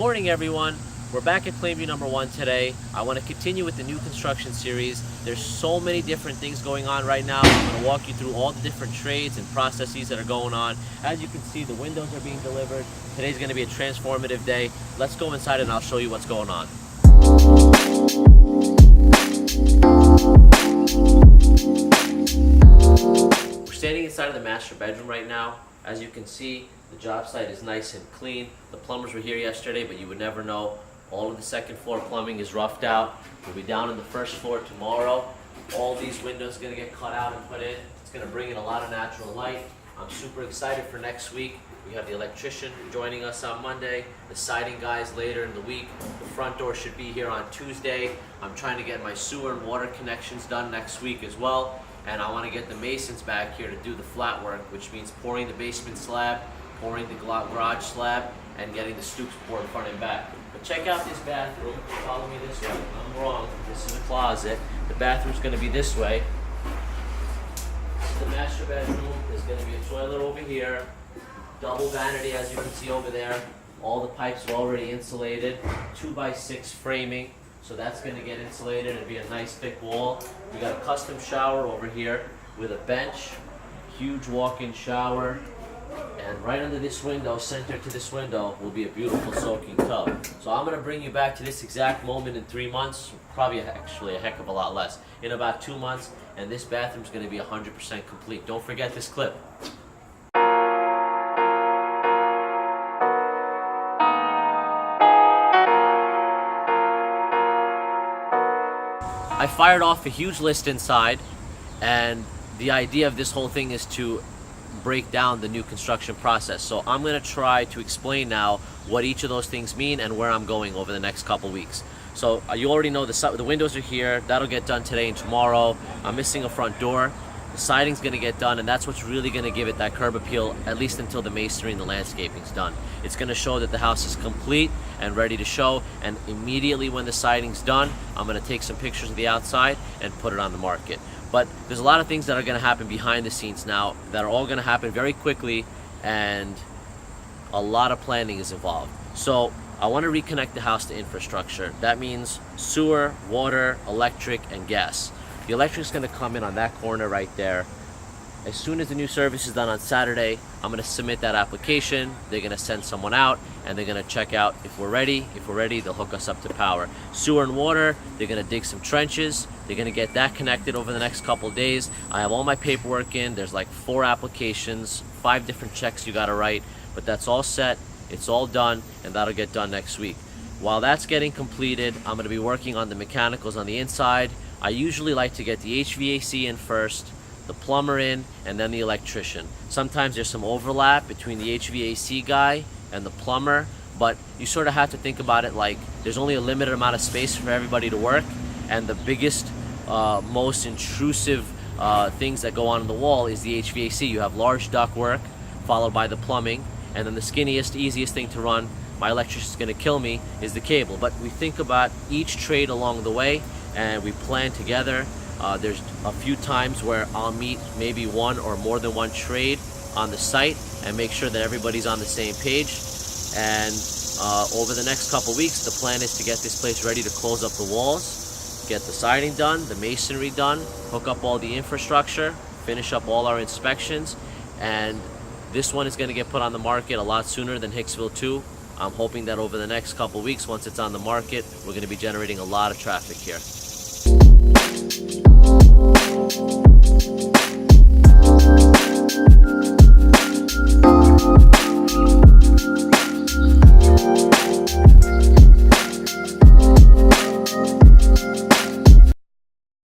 morning, everyone. We're back at Plainview number 1 today. I want to continue with the new construction series. There's so many different things going on right now. I'm going to walk you through all the different trades and processes that are going on. As you can see, the windows are being delivered. Today's going to be a transformative day. Let's go inside and I'll show you what's going on. We're standing inside of the master bedroom right now. As you can see, the job site is nice and clean. The plumbers were here yesterday, but you would never know. All of the second floor plumbing is roughed out. We'll be down on the first floor tomorrow. All these windows are going to get cut out and put in. It's going to bring in a lot of natural light. I'm super excited for next week. We have the electrician joining us on Monday, the siding guys later in the week. The front door should be here on Tuesday. I'm trying to get my sewer and water connections done next week as well. And I want to get the masons back here to do the flat work, which means pouring the basement slab, pouring the garage slab, and getting the stoops poured front and back. But check out this bathroom. Follow me this way. I'm wrong. This is a closet. The bathroom's going to be this way. This is the master bedroom. There's going to be a toilet over here. Double vanity, as you can see over there. All the pipes are already insulated. 2x6 framing. So that's going to get insulated and be a nice thick wall. We got a custom shower over here with a bench. Huge walk-in shower. And right under this window, centered to this window, will be a beautiful soaking tub. So I'm going to bring you back to this exact moment in 3 months, probably actually a heck of a lot less, in about 2 months, and this bathroom's going to be 100% complete. Don't forget this clip. I fired off a huge list inside, and the idea of this whole thing is to break down the new construction process. So I'm going to try to explain now what each of those things mean and where I'm going over the next couple weeks. So you already know the windows are here. That'll get done today and tomorrow. I'm missing a front door. The siding's going to get done, and that's what's really going to give it that curb appeal, at least until the masonry and the landscaping's done. It's going to show that the house is complete and ready to show, and immediately when the siding's done, I'm going to take some pictures of the outside and put it on the market. But there's a lot of things that are going to happen behind the scenes now that are all going to happen very quickly, and a lot of planning is involved. So I want to reconnect the house to infrastructure. That means sewer, water, electric, and gas. The electric's going to come in on that corner right there. As soon as the new service is done on Saturday, I'm going to submit that application. They're going to send someone out, and they're going to check out if we're ready. If we're ready, they'll hook us up to power. Sewer and water, they're going to dig some trenches. They're going to get that connected over the next couple days. I have all my paperwork in. There's like 4 applications, 5 different checks you got to write, but that's all set. It's all done, and that'll get done next week. While that's getting completed, I'm going to be working on the mechanicals on the inside. I usually like to get the HVAC in first, the plumber in, and then the electrician. Sometimes there's some overlap between the HVAC guy and the plumber, but you sort of have to think about it like there's only a limited amount of space for everybody to work, and the biggest, most intrusive things that go on in the wall is the HVAC. You have large duct work, followed by the plumbing, and then the skinniest, easiest thing to run, my electrician's going to kill me, is the cable. But we think about each trade along the way, and we plan together. There's a few times where I'll meet maybe one or more than one trade on the site and make sure that everybody's on the same page. And over the next couple weeks, the plan is to get this place ready to close up the walls, get the siding done, the masonry done, hook up all the infrastructure, finish up all our inspections, and this one is going to get put on the market a lot sooner than Hicksville 2. I'm hoping that over the next couple weeks, once it's on the market, we're going to be generating a lot of traffic here.